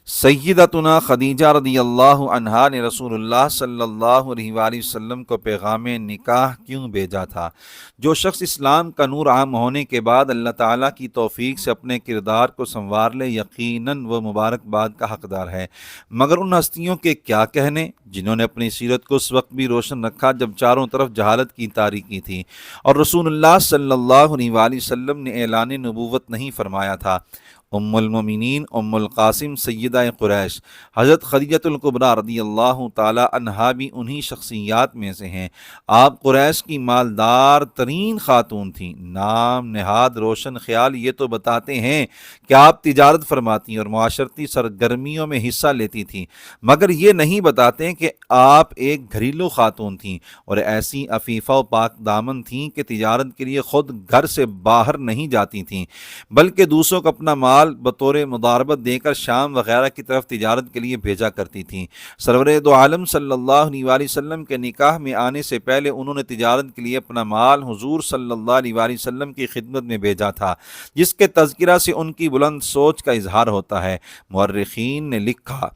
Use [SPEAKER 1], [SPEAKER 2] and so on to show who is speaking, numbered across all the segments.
[SPEAKER 1] سیدتنا خدیجہ رضی اللہ عنہا نے رسول اللہ صلی اللہ علیہ وآلہ وسلم کو پیغام نکاح کیوں بھیجا تھا؟ جو شخص اسلام کا نور عام ہونے کے بعد اللہ تعالیٰ کی توفیق سے اپنے کردار کو سنوار لے، یقیناً وہ مبارکباد کا حقدار ہے، مگر ان ہستیوں کے کیا کہنے جنہوں نے اپنی سیرت کو اس وقت بھی روشن رکھا جب چاروں طرف جہالت کی تاریکی تھی اور رسول اللہ صلی اللہ علیہ وآلہ وسلم نے اعلان نبوت نہیں فرمایا تھا۔ ام المومنین ام القاسم سیدہ قریش حضرت خدیجۃ الکبریٰ رضی اللہ تعالی عنہا بھی انہی شخصیات میں سے ہیں۔ آپ قریش کی مالدار ترین خاتون تھیں۔ نام نہاد روشن خیال یہ تو بتاتے ہیں کہ آپ تجارت فرماتی اور معاشرتی سرگرمیوں میں حصہ لیتی تھیں، مگر یہ نہیں بتاتے کہ آپ ایک گھریلو خاتون تھیں اور ایسی عفیفہ و پاک دامن تھیں کہ تجارت کے لیے خود گھر سے باہر نہیں جاتی تھیں، بلکہ دوسروں کو اپنا مال بطور مضاربت دے کر شام وغیرہ کی طرف تجارت کے لیے بھیجا کرتی تھیں۔ سرور دو عالم صلی اللہ علیہ وآلہ وسلم کے نکاح میں آنے سے پہلے انہوں نے تجارت کے لیے اپنا مال حضور صلی اللہ علیہ وآلہ وسلم کی خدمت میں بھیجا تھا، جس کے تذکرہ سے ان کی بلند سوچ کا اظہار ہوتا ہے۔ مورخین نے لکھا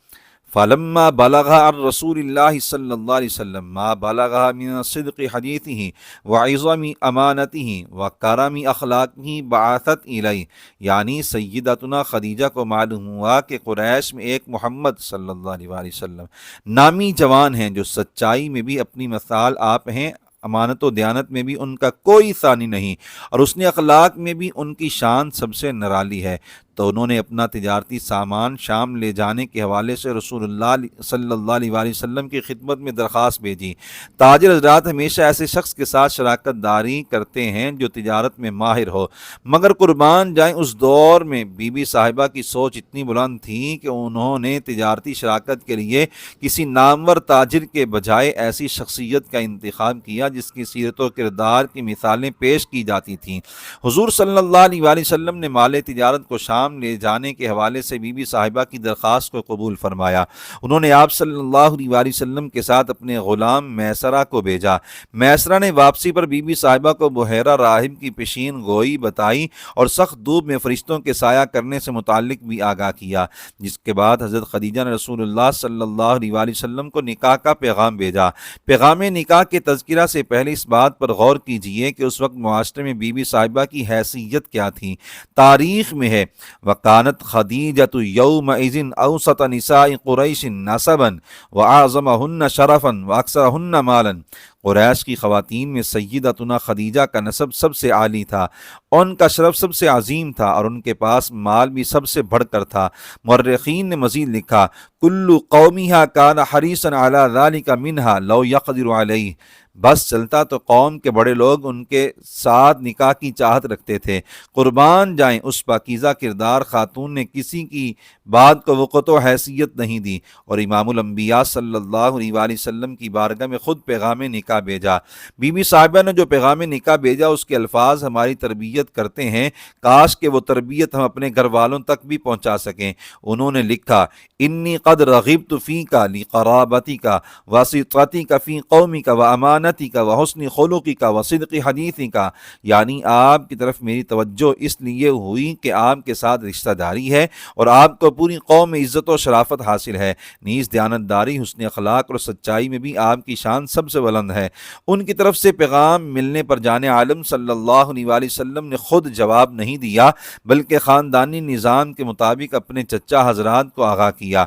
[SPEAKER 1] فلما بلغ عن رسول اللہ صلی اللہ علیہ وسلم ما بلغ من صدق حدیثہ وعظم امانتہ وکرم اخلاقہ بعثت الیہ، یعنی سیدتنا خدیجہ کو معلوم ہوا کہ قریش میں ایک محمد صلی اللہ علیہ وآلہ وسلم نامی جوان ہیں جو سچائی میں بھی اپنی مثال آپ ہیں، امانت و دیانت میں بھی ان کا کوئی ثانی نہیں، اور اس نے اخلاق میں بھی ان کی شان سب سے نرالی ہے۔ تو انہوں نے اپنا تجارتی سامان شام لے جانے کے حوالے سے رسول اللہ صلی اللہ علیہ وآلہ وسلم کی خدمت میں درخواست بھیجی۔ تاجر حضرات ہمیشہ ایسے شخص کے ساتھ شراکت داری کرتے ہیں جو تجارت میں ماہر ہو، مگر قربان جائیں اس دور میں بی بی صاحبہ کی سوچ اتنی بلند تھی کہ انہوں نے تجارتی شراکت کے لیے کسی نامور تاجر کے بجائے ایسی شخصیت کا انتخاب کیا جس کی سیرت و کردار کی مثالیں پیش کی جاتی تھیں۔ حضور صلی اللہ علیہ وآلہ وسلم نے مال تجارت کو شام لے جانے کے حوالے سے بی بی صاحبہ کی درخواست کو قبول فرمایا۔ انہوں نے آپ صلی اللہ علیہ وآلہ وسلم کے ساتھ اپنے غلام میسرہ کو بھیجا۔ میسرہ نے واپسی پر بی بی صاحبہ کو بحیرہ راہب کی پیشین گوئی بتائی اور سخت دھوپ میں فرشتوں کے سایہ کرنے سے متعلق بھی آگاہ کیا، جس کے بعد حضرت خدیجہ نے رسول اللہ صلی اللہ علیہ وآلہ وسلم کو نکاح کا پیغام بھیجا۔ پیغام نکاح کے تذکرہ سے پہلے اس بات پر غور کیجئے کہ اس وقت معاشرے میں بی بی صاحبہ کی حیثیت کیا تھی۔ تاریخ میں ہے وَكَانَتْ خَدِيجَةُ يَوْمَئِذٍ أَوْسَطَ نِسَاءِ قُرَيْشٍ نَسَبًا وَأَعْظَمَهُنَّ شَرَفًا وَأَكْثَرَهُنَّ مَالًا، قریش کی خواتین میں سیدتنا خدیجہ کا نسب سب سے عالی تھا، ان کا شرف سب سے عظیم تھا اور ان کے پاس مال بھی سب سے بڑھ کر تھا۔ مورخین نے مزید لکھا کُلُّ قَوْمِهَا كَانَ حَرِيصًا عَلَى ذَلِكَ مِنْهَا لَوْ يَقْدِرُ عَلَيْهِ، بس چلتا تو قوم کے بڑے لوگ ان کے ساتھ نکاح کی چاہت رکھتے تھے۔ قربان جائیں اس پاکیزہ کردار خاتون نے کسی کی بات کو وقت و حیثیت نہیں دی اور امام الانبیاء صلی اللہ علیہ وآلہ وسلم کی بارگاہ میں خود پیغام نکاح بھیجا۔ بی بی صاحبہ نے جو پیغام نکاح بھیجا اس کے الفاظ ہماری تربیت کرتے ہیں، کاش کہ وہ تربیت ہم اپنے گھر والوں تک بھی پہنچا سکیں۔ انہوں نے لکھا انی قد رغبت فیک لقرابتک وصدقتک فی قومک وامانتک وحسن خلقک وصدق حدیثک، یعنی آپ کی طرف میری توجہ اس لیے ہوئی کہ آپ کے ساتھ رشتہ داری ہے اور آپ کو پوری قوم میں عزت و شرافت حاصل ہے، نیز دیانتداری، حسن اخلاق اور سچائی میں بھی آپ کی شان سب سے بلند ہے۔ ان کی طرف سے پیغام ملنے پر جان عالم صلی اللہ علیہ وآلہ وسلم نے خود جواب نہیں دیا بلکہ خاندانی نظام کے مطابق اپنے چچا حضرات کو آگاہ کیا۔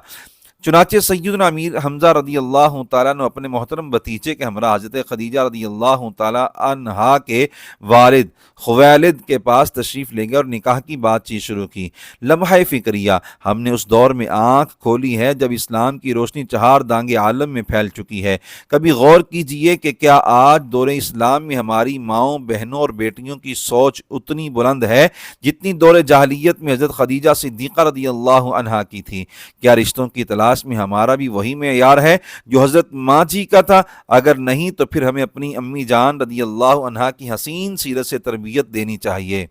[SPEAKER 1] چنانچہ سیدنا امیر حمزہ رضی اللہ تعالیٰ نے اپنے محترم بھتیجے کے ہمراہ حضرت خدیجہ رضی اللہ تعالیٰ عنہا کے والد خویلد کے پاس تشریف لے گئے اور نکاح کی بات چیت شروع کی۔ لمحہ فکریہ، ہم نے اس دور میں آنکھ کھولی ہے جب اسلام کی روشنی چہار دانگ عالم میں پھیل چکی ہے۔ کبھی غور کیجئے کہ کیا آج دور اسلام میں ہماری ماؤں، بہنوں اور بیٹیوں کی سوچ اتنی بلند ہے جتنی دور جاہلیت میں حضرت خدیجہ صدیقہ رضی اللہ عنہا کی تھی؟ کیا رشتوں کی تلاش میں ہمارا بھی وہی معیار ہے جو حضرت ماں جی کا تھا؟ اگر نہیں تو پھر ہمیں اپنی امی جان رضی اللہ عنہا کی حسین سیرت سے تربیت دینی چاہیے۔